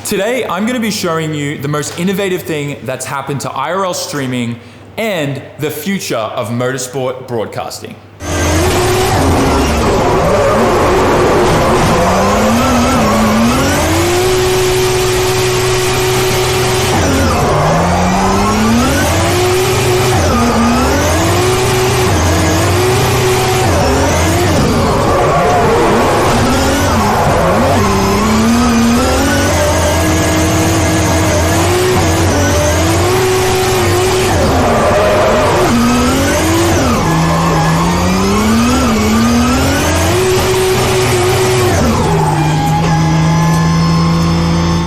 Today, I'm gonna be showing you the most innovative thing that's happened to IRL streaming and the future of motorsport broadcasting.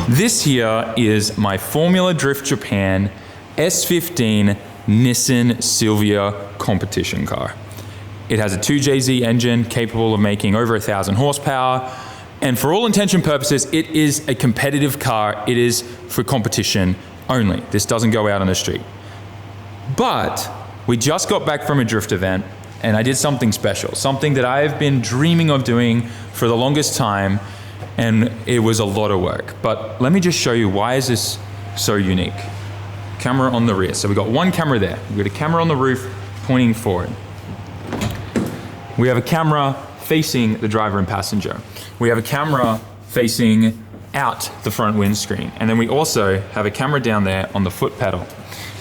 This here is my Formula Drift Japan S15 Nissan Silvia competition car. It has a 2JZ engine capable of making over 1,000 horsepower, and for all intention purposes, it is a competitive car. It is for competition only. This doesn't go out on the street. But we just got back from a drift event, and I did something special, something that I've been dreaming of doing for the longest time, and it was a lot of work. But let me just show you why is this so unique. Camera on the rear. So we got one camera there. We got a camera on the roof pointing forward. We have a camera facing the driver and passenger. We have a camera facing out the front windscreen. And then we also have a camera down there on the foot pedal.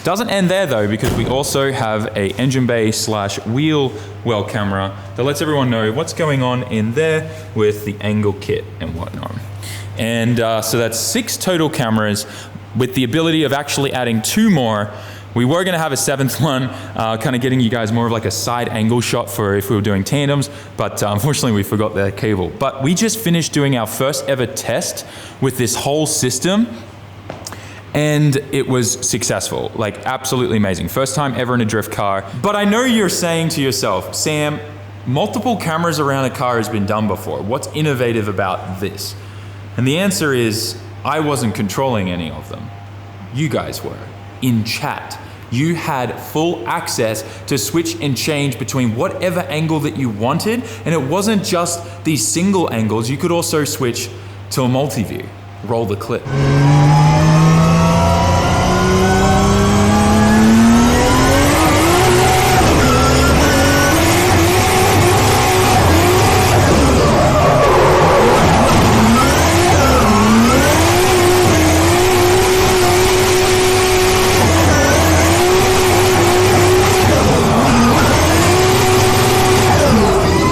Doesn't end there though, because we also have a engine bay / wheel well camera that lets everyone know what's going on in there with the angle kit and whatnot. And so that's 6 total cameras with the ability of actually adding 2 more. We were gonna have a 7th one, kind of getting you guys more of like a side angle shot for if we were doing tandems, but unfortunately we forgot the cable. But we just finished doing our first ever test with this whole system, and it was successful, like absolutely amazing. First time ever in a drift car. But I know you're saying to yourself, Sam, multiple cameras around a car has been done before. What's innovative about this? And the answer is, I wasn't controlling any of them. You guys were, in chat. You had full access to switch and change between whatever angle that you wanted, and it wasn't just these single angles, you could also switch to a multi-view. Roll the clip.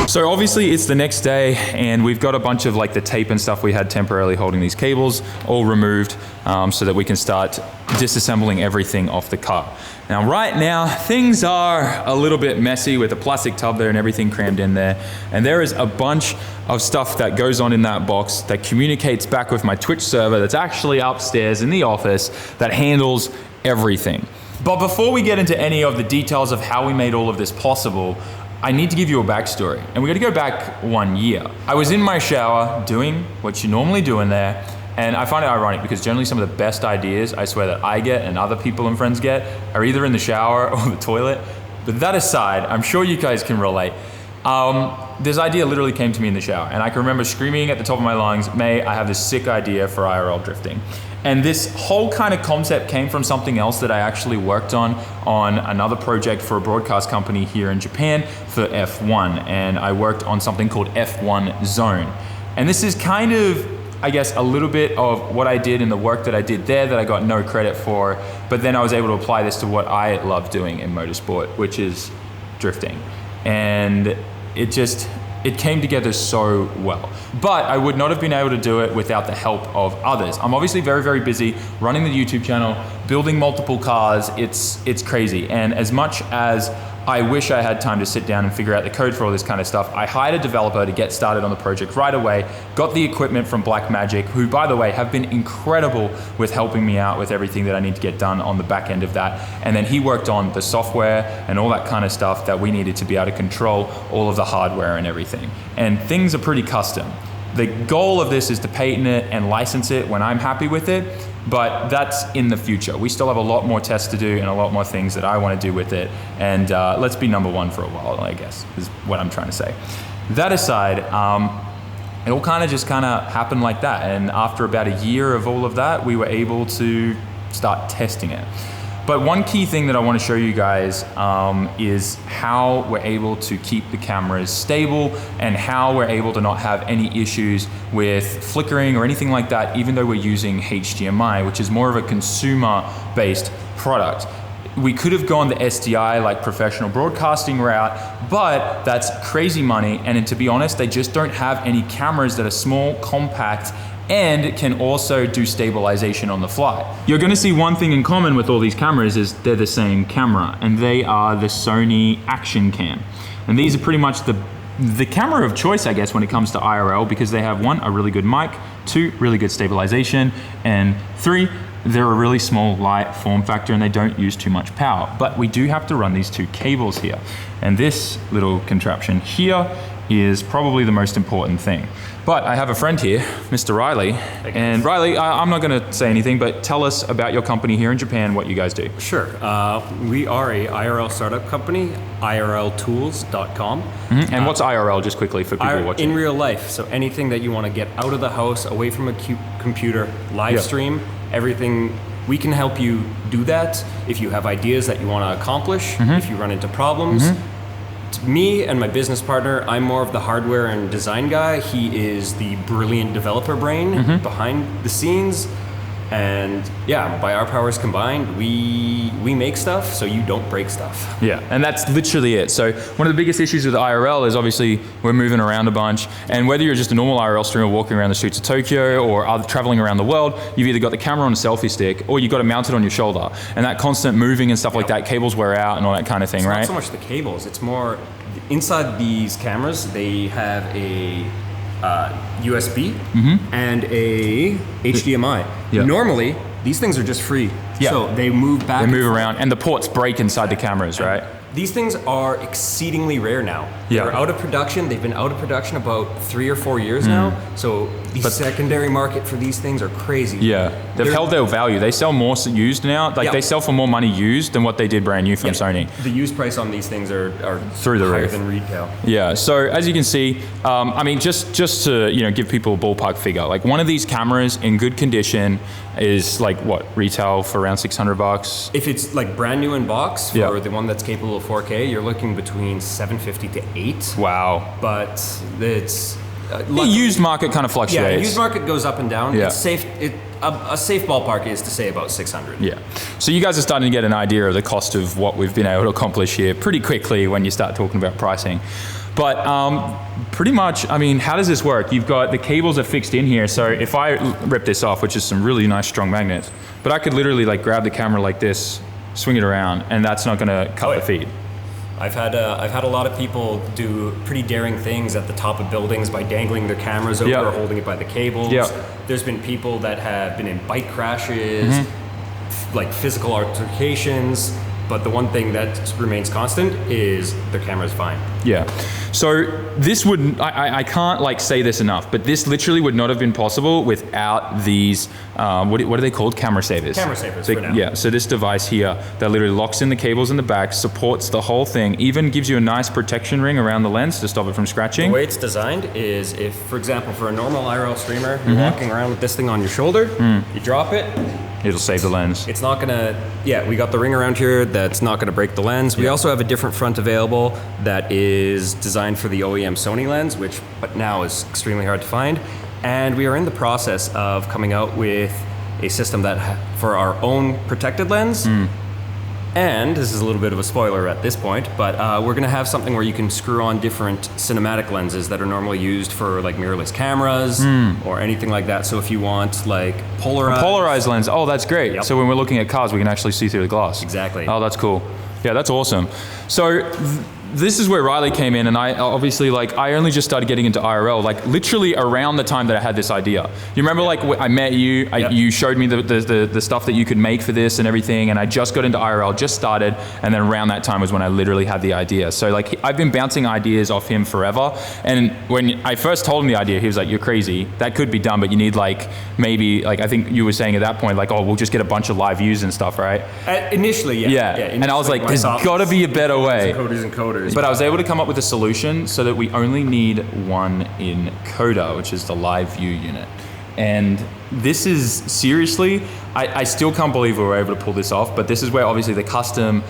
So obviously it's the next day, and we've got a bunch of like the tape and stuff we had temporarily holding these cables all removed, so that we can start disassembling everything off the car. Now right now things are a little bit messy with the plastic tub there and everything crammed in there, and there is a bunch of stuff that goes on in that box that communicates back with my Twitch server that's actually upstairs in the office that handles everything. But before we get into any of the details of how we made all of this possible, I need to give you a backstory, and we gotta go back 1 year. I was in my shower doing what you normally do in there, and I find it ironic because generally some of the best ideas, I swear, that I get and other people and friends get are either in the shower or the toilet. But that aside, I'm sure you guys can relate. This idea literally came to me in the shower, and I can remember screaming at the top of my lungs, May, I have this sick idea for IRL drifting. And this whole kind of concept came from something else that I actually worked on another project for a broadcast company here in Japan for F1. And I worked on something called F1 Zone. And this is kind of, I guess, a little bit of what I did in the work that I did there that I got no credit for, but then I was able to apply this to what I love doing in motorsport, which is drifting. And it came together so well. But I would not have been able to do it without the help of others. I'm obviously very, very busy running the YouTube channel, building multiple cars. It's crazy. And as much as I wish I had time to sit down and figure out the code for all this kind of stuff, I hired a developer to get started on the project right away, got the equipment from Blackmagic, who, by the way, have been incredible with helping me out with everything that I need to get done on the back end of that. And then he worked on the software and all that kind of stuff that we needed to be able to control all of the hardware and everything. And things are pretty custom. The goal of this is to patent it and license it when I'm happy with it, but that's in the future. We still have a lot more tests to do and a lot more things that I want to do with it, and let's be #1 for a while, I guess, is what I'm trying to say. That aside, it all kind of happened like that. And after about a year of all of that, we were able to start testing it. But one key thing that I want to show you guys is how we're able to keep the cameras stable and how we're able to not have any issues with flickering or anything like that, even though we're using HDMI, which is more of a consumer-based product. We could have gone the SDI, like professional broadcasting route, but that's crazy money. And to be honest, they just don't have any cameras that are small, compact, and can also do stabilization on the fly. You're gonna see one thing in common with all these cameras is they're the same camera, and they are the Sony Action Cam. And these are pretty much the camera of choice, I guess, when it comes to IRL, because they have 1, a really good mic, 2, really good stabilization, and 3, they're a really small, light form factor and they don't use too much power. But we do have to run these 2 cables here. And this little contraption here is probably the most important thing. But I have a friend here, Mr. Riley. And Riley, I'm not gonna say anything, but tell us about your company here in Japan, what you guys do. Sure. We are a IRL startup company, IRLtools.com. And what's IRL, just quickly for people watching? In real life. So anything that you want to get out of the house, away from a computer, live stream, everything, we can help you do that. If you have ideas that you want to accomplish, if you run into problems. Me and my business partner, I'm more of the hardware and design guy. He is the brilliant developer brain behind the scenes. And yeah, by our powers combined, we make stuff so you don't break stuff. Yeah, and that's literally it. So one of the biggest issues with IRL is obviously we're moving around a bunch, and whether you're just a normal IRL streamer walking around the streets of Tokyo or traveling around the world, you've either got the camera on a selfie stick or you've got it mounted on your shoulder. And that constant moving and stuff like that, cables wear out and all that kind of thing, it's right? Not so much the cables, it's more inside these cameras, they have a USB and a HDMI. Yeah. Normally, these things are just free. Yeah. So they move back. They move around, and the ports break inside the cameras, right? These things are exceedingly rare now. Yeah. They're out of production. They've been out of production about 3 or 4 years now. So the secondary market for these things are crazy. Yeah, they've held their value. They sell more used now. Like they sell for more money used than what they did brand new from Sony. The used price on these things are through the higher roof than retail. Yeah. So as you can see, I mean, just to give people a ballpark figure, like one of these cameras in good condition is like what, retail for around $600? If it's like brand new in box for the one that's capable of 4K, you're looking between $750 to $800. Wow. But it's the used market kind of fluctuates. Yeah, the used market goes up and down. Yeah. It's safe. A safe ballpark is to say about $600. Yeah. So you guys are starting to get an idea of the cost of what we've been able to accomplish here pretty quickly when you start talking about pricing. But pretty much, I mean, how does this work? You've got the cables are fixed in here. So if I rip this off, which is some really nice strong magnets, but I could literally like grab the camera like this, swing it around, and that's not going to cut the feed. I've had a lot of people do pretty daring things at the top of buildings by dangling their cameras over or holding it by the cables. There's been people that have been in bike crashes, like physical altercations. But the one thing that remains constant is the camera's fine. Yeah. So this would, I can't like say this enough, but this literally would not have been possible without these, what are they called? Camera savers. Camera savers for now. Yeah, so this device here that literally locks in the cables in the back, supports the whole thing, even gives you a nice protection ring around the lens to stop it from scratching. The way it's designed is if, for example, for a normal IRL streamer, you're walking around with this thing on your shoulder, you drop it, it'll save the lens. It's not gonna, we got the ring around here that's not gonna break the lens. We also have a different front available that is designed for the OEM Sony lens, which but now is extremely hard to find. And we are in the process of coming out with a system that for our own protected lens. And this is a little bit of a spoiler at this point, but we're gonna have something where you can screw on different cinematic lenses that are normally used for like mirrorless cameras or anything like that. So if you want like polarized lens, oh, that's great. Yep. So when we're looking at cars, we can actually see through the glass. Exactly. Oh, that's cool. Yeah, that's awesome. So this is where Riley came in, and I obviously I only just started getting into IRL like literally around the time that I had this idea. You remember like I met you, you showed me the stuff that you could make for this and everything, and I just got into IRL, just started, and then around that time was when I literally had the idea. So like I've been bouncing ideas off him forever, and when I first told him the idea, he was like, "You're crazy. That could be done, but you need like maybe like I think you were saying at that point like, oh, we'll just get a bunch of live views and stuff, right?" Initially, initially, and I was like, "There's got to be a better way." Coders and coders. motors. But I was able to come up with a solution so that we only need one encoder, which is the live view unit. And this is seriously, I still can't believe we were able to pull this off, but this is where obviously the custom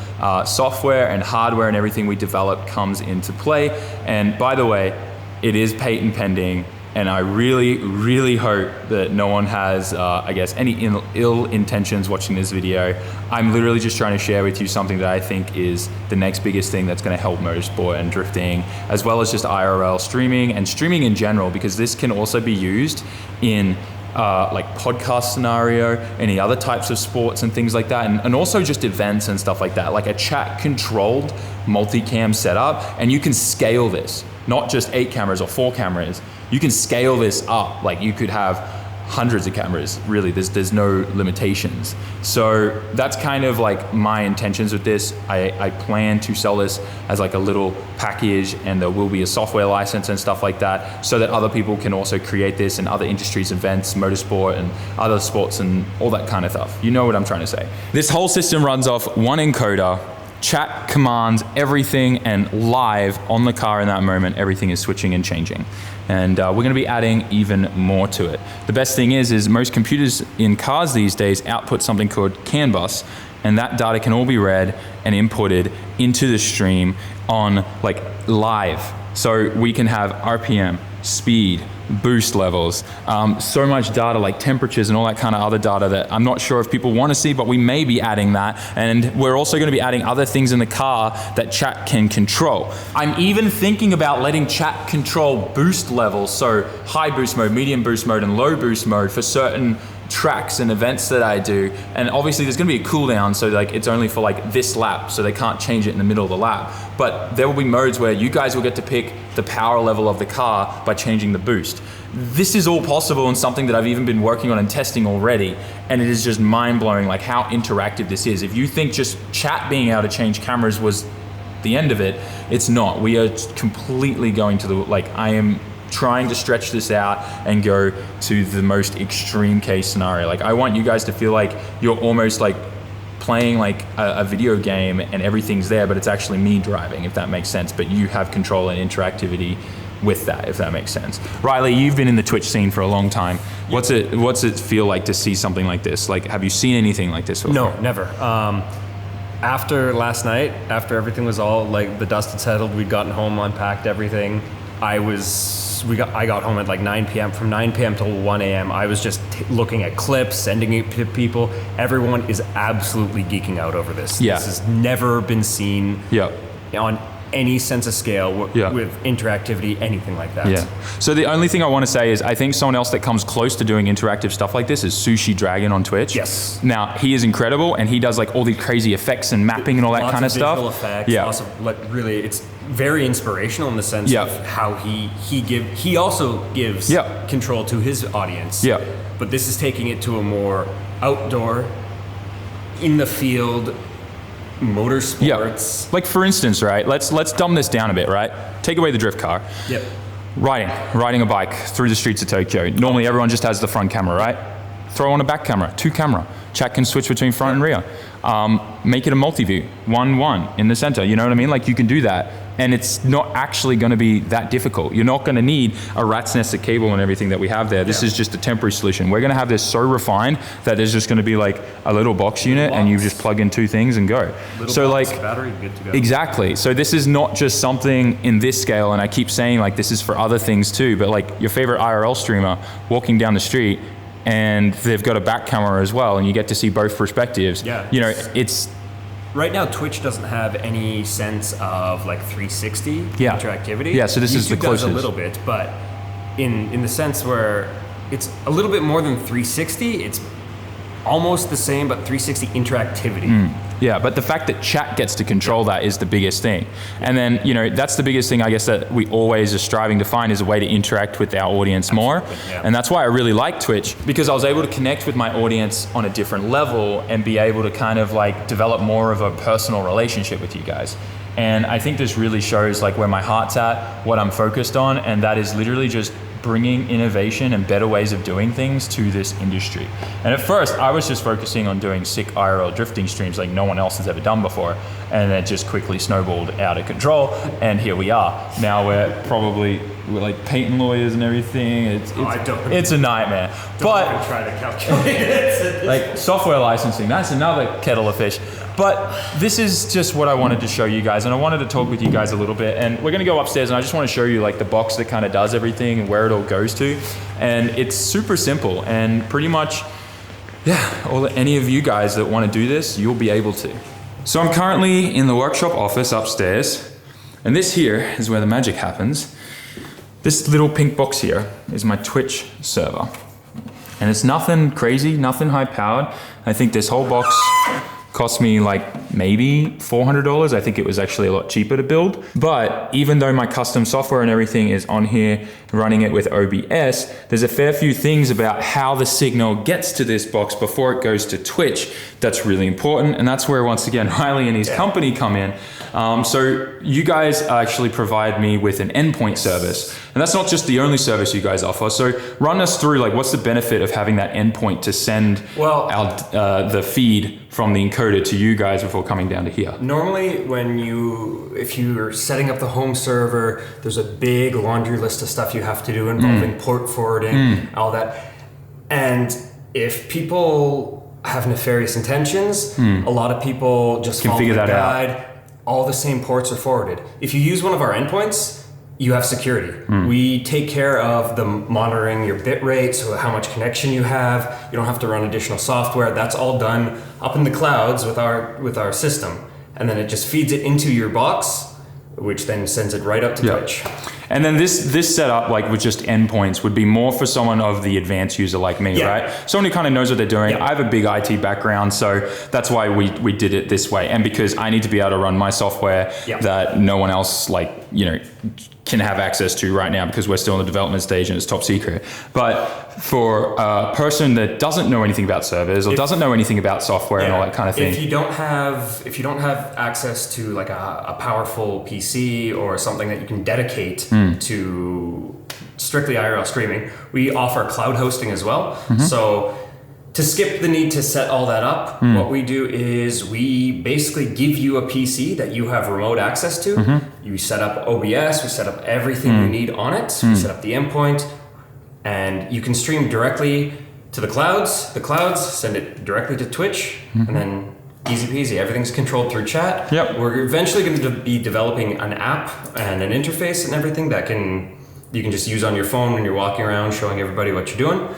software and hardware and everything we develop comes into play. And by the way, it is patent pending, and I really, really hope that no one has, I guess, any ill intentions watching this video. I'm literally just trying to share with you something that I think is the next biggest thing that's gonna help motorsport and drifting, as well as just IRL streaming and streaming in general, because this can also be used in like podcast scenario, any other types of sports and things like that, and also just events and stuff like that, like a chat controlled multicam setup. And you can scale this, not just 8 cameras or 4 cameras. You can scale this up. Like you could have hundreds of cameras, really. There's no limitations. So that's kind of like my intentions with this. I plan to sell this as like a little package, and there will be a software license and stuff like that, so that other people can also create this in other industries, events, motorsport, and other sports, and all that kind of stuff. You know what I'm trying to say. This whole system runs off one encoder. Chat commands everything, and live on the car in that moment, everything is switching and changing. And we're gonna be adding even more to it. The best thing is most computers in cars these days output something called CAN bus, and that data can all be read and inputted into the stream on like live. So we can have RPM, speed, boost levels, so much data like temperatures and all that kind of other data that I'm not sure if people want to see, but we may be adding that. And we're also going to be adding other things in the car that chat can control. I'm even thinking about letting chat control boost levels, so high boost mode, medium boost mode, and low boost mode for certain tracks and events that I do. And obviously there's gonna be a cooldown, so like it's only for like this lap, so they can't change it in the middle of the lap. But there will be modes where you guys will get to pick the power level of the car by changing the boost. This is all possible, and something that I've even been working on and testing already, and it is just mind-blowing like how interactive this is. If you think just chat being able to change cameras was the end of it, it's not. We are completely going to the, like, I am trying to stretch this out and go to the most extreme case scenario. Like I want you guys to feel like you're almost like playing like a video game and everything's there, but it's actually me driving, if that makes sense. But you have control and interactivity with that, if that makes sense. Riley, you've been in the Twitch scene for a long time. What's it feel like to see something like this? Like, have you seen anything like this before? No, never. After last night, after everything was all like the dust had settled, we'd gotten home, unpacked everything. I got home at like 9 p.m. From 9 p.m. till 1 a.m. I was just looking at clips, sending it to people. Everyone is absolutely geeking out over this. Yeah. This has never been seen on any sense of scale with interactivity, anything like that. Yeah. So the only thing I want to say is I think someone else that comes close to doing interactive stuff like this is Sushi Dragon on Twitch. Yes. Now, he is incredible, and he does like all these crazy effects and mapping and all that kind of stuff. Lots of visual effects. Yeah. Lots of, like, really, it's very inspirational in the sense of how he also gives control to his audience. Yeah. But this is taking it to a more outdoor, in the field, motorsports. Like for instance, right? Let's dumb this down a bit, right? Take away the drift car. Yep. Riding a bike through the streets of Tokyo. Normally everyone just has the front camera, right? Throw on a back camera, 2 camera. Chat can switch between front and rear. Make it a multi-view, 1-1 in the center. You know what I mean? Like you can do that, and it's not actually going to be that difficult. You're not going to need a rat's nest of cable and everything that we have there. This is just a temporary solution. We're going to have this so refined that there's just going to be like a little box unit, and you just plug in 2 things and go. So box, like battery, good to go. Exactly. So this is not just something in this scale, and I keep saying like this is for other things too. But like your favorite IRL streamer walking down the street, and they've got a back camera as well, and you get to see both perspectives. Yeah. You know, it's right now Twitch doesn't have any sense of like 360 interactivity. Yeah, so this is the closest. YouTube does a little bit, but in the sense where it's a little bit more than 360, it's almost the same, but 360 interactivity. Yeah, but the fact that chat gets to control that is the biggest thing. And then, you know, that's the biggest thing, I guess, that we always are striving to find is a way to interact with our audience more. Yeah. And that's why I really like Twitch, because I was able to connect with my audience on a different level and be able to kind of like develop more of a personal relationship with you guys. And I think this really shows like where my heart's at, what I'm focused on, and that is literally just bringing innovation and better ways of doing things to this industry. And at first, I was just focusing on doing sick IRL drifting streams like no one else has ever done before. And it just quickly snowballed out of control. And here we are. Now we're like patent lawyers and everything. It's a nightmare. But even try to calculate it. like software licensing, that's another kettle of fish. But this is just what I wanted to show you guys, and I wanted to talk with you guys a little bit. And we're gonna go upstairs, and I just want to show you like the box that kind of does everything and where it all goes to. And it's super simple, and pretty much, any of you guys that want to do this, you'll be able to. So I'm currently in the workshop office upstairs, and this here is where the magic happens. This little pink box here is my Twitch server. And it's nothing crazy, nothing high powered. I think this whole box cost me like maybe $400. I think it was actually a lot cheaper to build. But even though my custom software and everything is on here, running it with OBS, there's a fair few things about how the signal gets to this box before it goes to Twitch that's really important. And that's where, once again, Riley and his company come in. So you guys actually provide me with an endpoint service. And that's not just the only service you guys offer. So run us through, like, what's the benefit of having that endpoint to send the feed from the encoder to you guys before coming down to here? Normally, if you're setting up the home server, there's a big laundry list of stuff you have to do involving port forwarding, all that. And if people have nefarious intentions, a lot of people just can figure that out. All the same ports are forwarded. If you use one of our endpoints, you have security. We take care of the monitoring your bit rate, so how much connection you have. You don't have to run additional software. That's all done up in the clouds with our system. And then it just feeds it into your box, which then sends it right up to Twitch. And then this setup, like with just endpoints, would be more for someone of the advanced user like me, right? Someone who kind of knows what they're doing. I have a big IT background, so that's why we did it this way. And because I need to be able to run my software that no one else can have access to right now, because we're still in the development stage and it's top secret. But for a person that doesn't know anything about servers or doesn't know anything about software and all that kind of thing. If you don't have access to like a powerful PC or something that you can dedicate to strictly IRL streaming, we offer cloud hosting as well. So to skip the need to set all that up, what we do is we basically give you a PC that you have remote access to. You set up OBS, we set up everything you need on it. We set up the endpoint, and you can stream directly to the clouds. The clouds send it directly to Twitch, and then easy peasy, everything's controlled through chat. We're eventually going to be developing an app and an interface and everything that you can just use on your phone when you're walking around showing everybody what you're doing.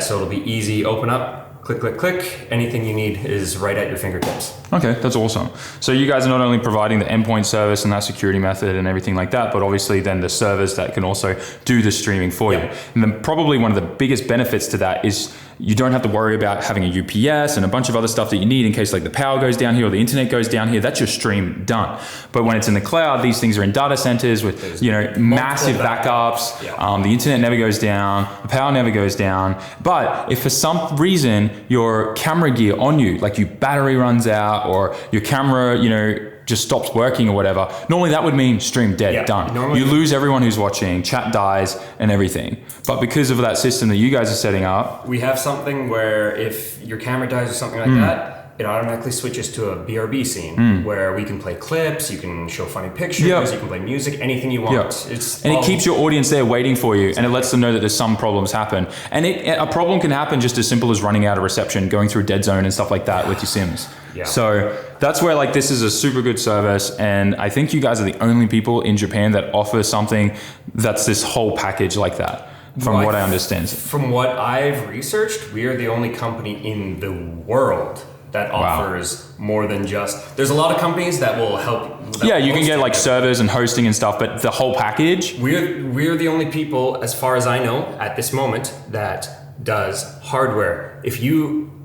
So it'll be easy, open up, click, click, click. Anything you need is right at your fingertips. Okay, that's awesome. So you guys are not only providing the endpoint service and that security method and everything like that, but obviously then the servers that can also do the streaming for you. And then probably one of the biggest benefits to that is you don't have to worry about having a UPS and a bunch of other stuff that you need in case like the power goes down here or the internet goes down here. That's your stream done. But when it's in the cloud, these things are in data centers with massive backups. The internet never goes down, the power never goes down. But if for some reason your camera gear on you, like your battery runs out or your camera, just stops working or whatever, normally that would mean stream dead, done. You lose everyone who's watching, chat dies and everything. But because of that system that you guys are setting up, we have something where if your camera dies or something like that, it automatically switches to a BRB scene where we can play clips, you can show funny pictures, you can play music, anything you want. It keeps your audience there waiting for you, and it lets them know that there's some problems happen. And a problem can happen just as simple as running out of reception, going through a dead zone and stuff like that with your Sims. So that's where this is a super good service, and I think you guys are the only people in Japan that offer something that's this whole package like that. From what I understand. From what I've researched, we are the only company in the world that offers more than just. There's a lot of companies that will help. You can get like servers and hosting and stuff, but the whole package. We're the only people, as far as I know, at this moment that does hardware.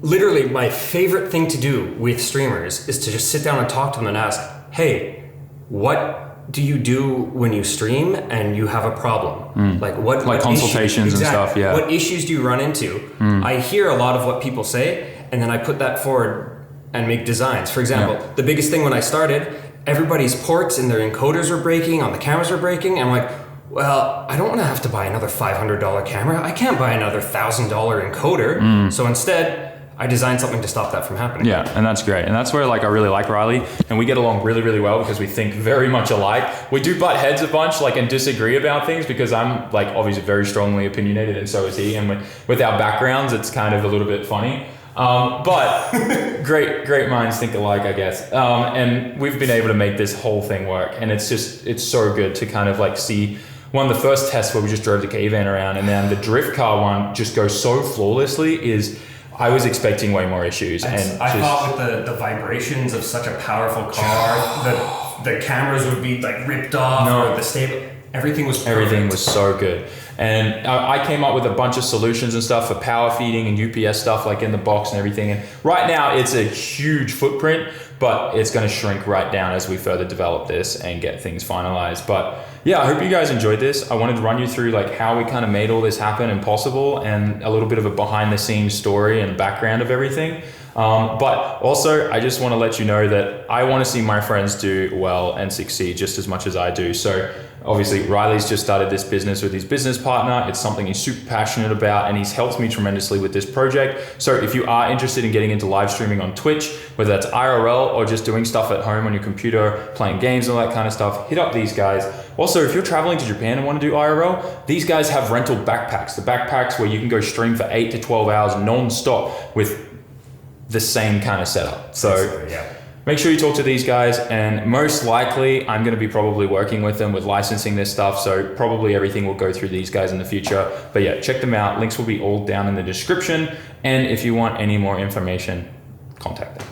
Literally, my favorite thing to do with streamers is to just sit down and talk to them and ask, hey, what do you do when you stream and you have a problem? Like what consultations and stuff, What issues do you run into? I hear a lot of what people say, and then I put that forward and make designs. For example, the biggest thing when I started, everybody's ports and their encoders were breaking, on the cameras were breaking, and I'm like, well, I don't want to have to buy another $500 camera. I can't buy another $1,000 encoder. So instead, I designed something to stop that from happening. Yeah, and that's great. And that's where like I really like Riley, and we get along really, really well because we think very much alike. We do butt heads a bunch, like, and disagree about things because I'm like obviously very strongly opinionated, and so is he. And with our backgrounds, it's kind of a little bit funny. But great minds think alike, I guess. And we've been able to make this whole thing work, and it's so good to kind of like see. One of the first tests where we just drove the K-Van around, and then the drift car one just goes so flawlessly is. I was expecting way more issues. I thought with the vibrations of such a powerful car, the cameras would be like ripped off, or the stable, everything was perfect. Everything was so good. And I came up with a bunch of solutions and stuff for power feeding and UPS stuff like in the box and everything. And right now it's a huge footprint, but it's going to shrink right down as we further develop this and get things finalized. But yeah, I hope you guys enjoyed this. I wanted to run you through like how we kind of made all this happen and possible, and a little bit of a behind the scenes story and background of everything. But also I just want to let you know that I want to see my friends do well and succeed just as much as I do. So obviously Riley's just started this business with his business partner. It's something he's super passionate about, and he's helped me tremendously with this project. So if you are interested in getting into live streaming on Twitch, whether that's IRL or just doing stuff at home on your computer, playing games and all that kind of stuff, hit up these guys. Also, if you're traveling to Japan and want to do IRL, these guys have rental backpacks. The backpacks where you can go stream for 8 to 12 hours non-stop with the same kind of setup. So yeah. Make sure you talk to these guys, and most likely I'm going to be probably working with them with licensing this stuff. So probably everything will go through these guys in the future. But yeah, check them out. Links will be all down in the description. And if you want any more information, contact them.